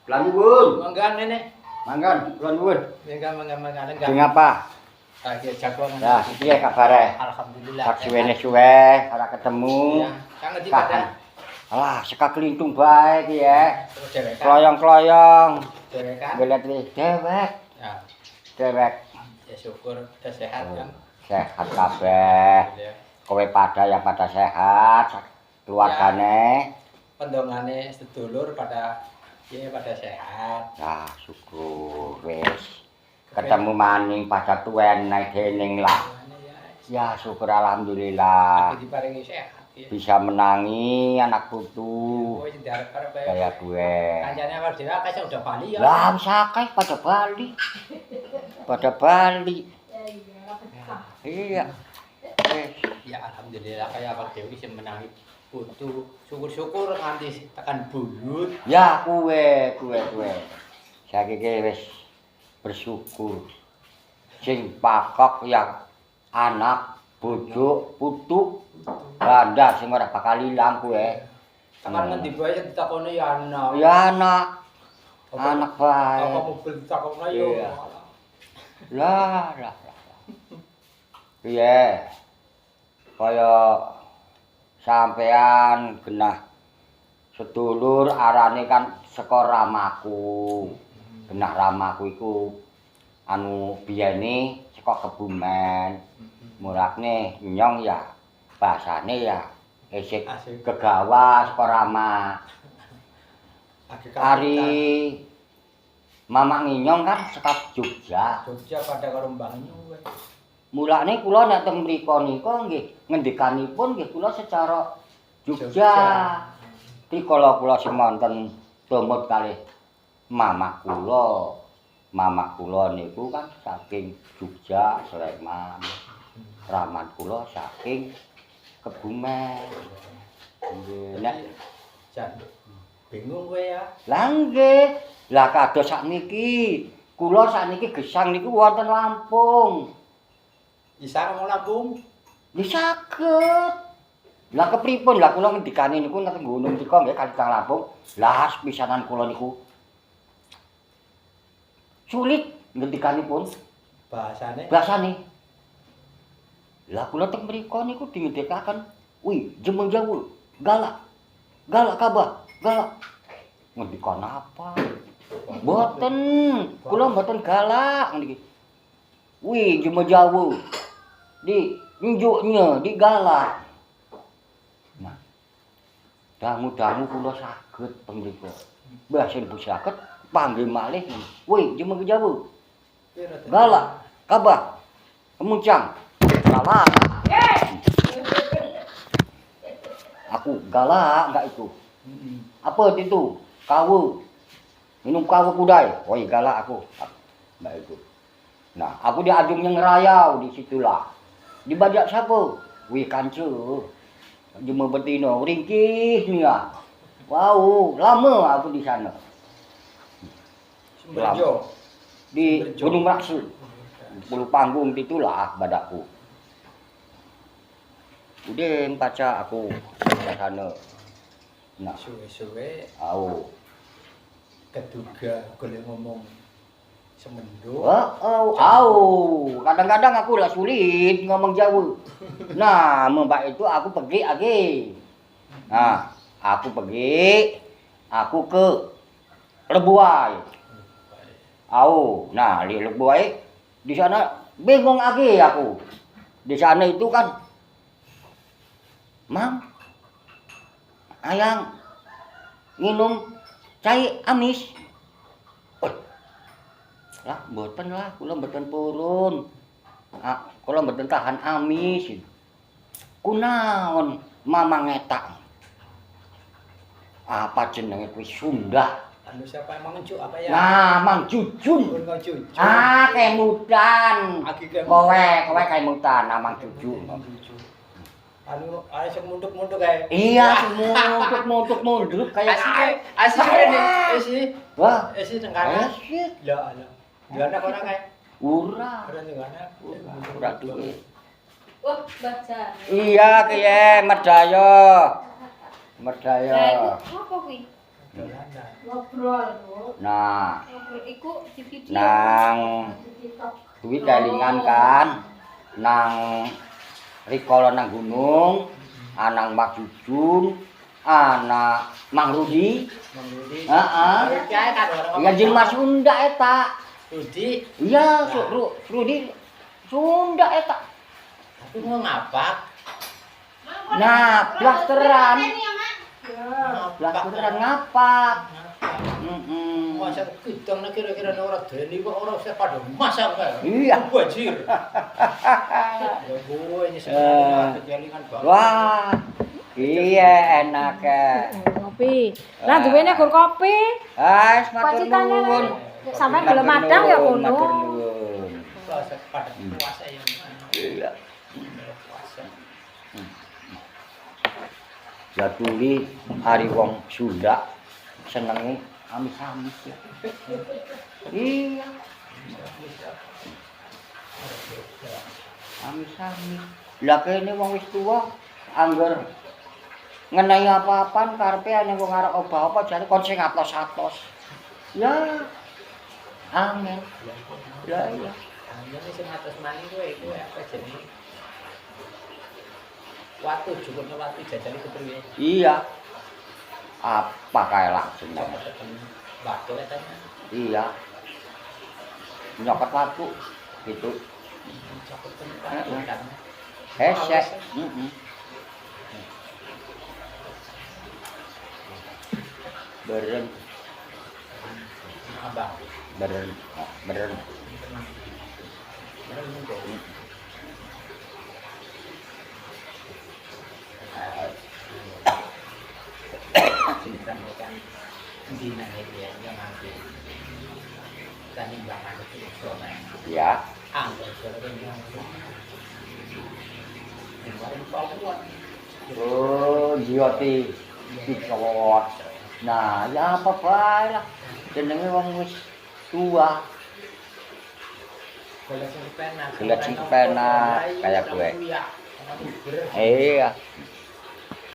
Kula nuwun. Mangga Nenek. Mangga, kula nuwun. Mangga. Sing apa? Ya jagongan. Ya, piye kabare? Alhamdulillah. Sak suwene-suwe ora ketemu. Ya, kang ngendi pada? Alah, sekak kelintung bae iki ya. Dewekan. Kloyong-kloyong. Dewekan. Belet wis dewek. Ya. Dewek. Ya syukur udah sehat kan. Sehat kabeh. Kowe pada sehat. Keluargane. Pendongane sedulur pada sehat. Ya, syukur wis. Ketemu maning pada tuwen naik dening lah. Ya, syukur alhamdulillah. Tapi diparingi sehat. Bisa menangi anak putu. Kowe sing diarep-arep Kayak gue. kancane awak dhewe akeh sing udah bali ya. Lah, wis akeh pada Bali. Pada Bali. Iya. Wis. Ya alhamdulillah kayak awak dhewe sing menangi putu. Syukur-syukur nganti tekan buyut. Ya, kuwe. Saiki wis bersyukur. Sing pakok yang anak, bojo, putu, banda sing ora bakal ilang kuwe. Tekan ngendi bae sing ditakoni ya anak. Ya anak. Anak bae. Apa mobil ditakoni yo. Iya. Lah. Piye? Kaya sampean genah sedulur arane kan saka ramaku. Genah ramaku iku anu biyene saka Kebumen. Murakne nyong ya bahasane ya isih kegawa saka rama. Ari Mamang Inyong kan saka Jogja. Jogja pada karo Mbah Nyu. Mulane kula nek teng mriku nika nggih ngendikanipun nggih kula secara Jogja. Jogja. Rikala kula semonten tumut kalih mamah kula. Mamah kula niku kan saking Jogja, Sleman. Raman kula saking Kebumen. Nggih, nek Jan bingung kowe ya. Lah nggih, lah kados sakniki. Kula sakniki gesang niku wonten Lampung. Isa ngomong Lampung. Nggih saged. Lah kepripun lah kula ngendikane niku nang gunung mriku nggih Kalitang Lampung. Lah pisanan kula niku sulit ngendikanipun bahasane. Lah kula teng mriku niku dingendikaken, "Wih, jemeng jawul, galak. Galak kabah, galak." Ngendikan apa? Mboten, kula mboten galak niki. Wih, jemeng jawul. Di nunjuknya, di galak. Nah, dangu-dangu kula saged teng mriku. Mbah sen saged panggil malih. Wih, jemeng jawul. Galak, kabah, kemuncang. Galak. Aku galak enggak itu? Apa itu? Kawu. Minum kawu kudai. Woi galak aku. Enggak itu. Nah, aku di ajungnya ngerayau di situlah. Di bajak siapa? Wih kance. Cuma betino ringkih nih ya. Wow, lama aku di sana. Sumberjo. Di Gunung Raksu. Bulu panggung itulah badakku. Udah baca aku ke sana. Nah, Suwe-suwe au. keduga golek ngomong semendo. Au. Kadang-kadang aku lah sulit ngomong Jawa. Nah, mbak itu aku pergi lagi. Nah, aku ke Lebuai. Au. Nah, di Lebuai di sana bingung lagi aku. Di sana itu kan Mam, ayang minum cai amis. Lah, mboten lah, kula mboten purun. Kula mboten tahan amis. Kunaon mamang ngetak. Apa jenenge kuwi Sunda? Anu siapa emang ngejuk apa ya? Nah, Mang Jujun. Ngejuk. Kemutan. Kowe kemutan, Mang Jujun. Anu sing munduk-munduk kae. Iya, munduk kayak Asik ini, isi. Wah, Isi tengkana. asik. Ya Allah. Gimana orang kae? Ura. Orang tengkana. Ura duwe. Wah, baca. Iya, kiye Medaya. Lah, iku apa kuwi? Dolanan. Ngobrol, Bu. Nah, Ngobrol iku di video. nang Di TikTok. kuwi kelingan kan nang rikala nang gunung, anang Mak Jujun, anak Mang Rudi. Menggudi. Heeh. Kayak kan orang. Iya jeung Mas Sunda eta. Rudi. Iya, Rudi Sunda eta. Tapi mau ngapak. Nah, blasteran. Ya. Blasteran ngapak. Ngapak. Heeh. Masa gedang kira-kira orang Deni kok orang saya pada masak kayak. Iya. Wajir. Ya gue ini sebenarnya kejelingan banget. Wah. Iya enak Ngopi. Lah duwene gur kopi. matur Pacitane nuwun. sampean gelem madang ya Matur kono. nuwun. Puasa pada puasa yang Iya. puasa. Jatuli hari wong Sunda senenge amis-amis ya. Iya. Amis-amis. Lah kene wong wis tuwa angger ngenai apa-apaan karepe ane wong arep obah apa jare kon sing atos-atos. Ya. Angel. Ya iya. Ini sing atas mani itu apa jenis? Waktu cukup waktu jajan itu priwe? Iya. Apa kae langsung ya. Batu katanya. Iya. Nyokot watu gitu. Cokot kan. Hesek. Heeh. Beren, Abang. beren, beren. Dina dia yang mati. Tani bangan itu soalnya. Ya. Anggur sering yang kemarin Papua. Oh, iya ti. Dicot. Nah, ya apa bae lah. Jenenge wong wis tua. Golek sing penak. Golek sing penak, kayak gue. Iya.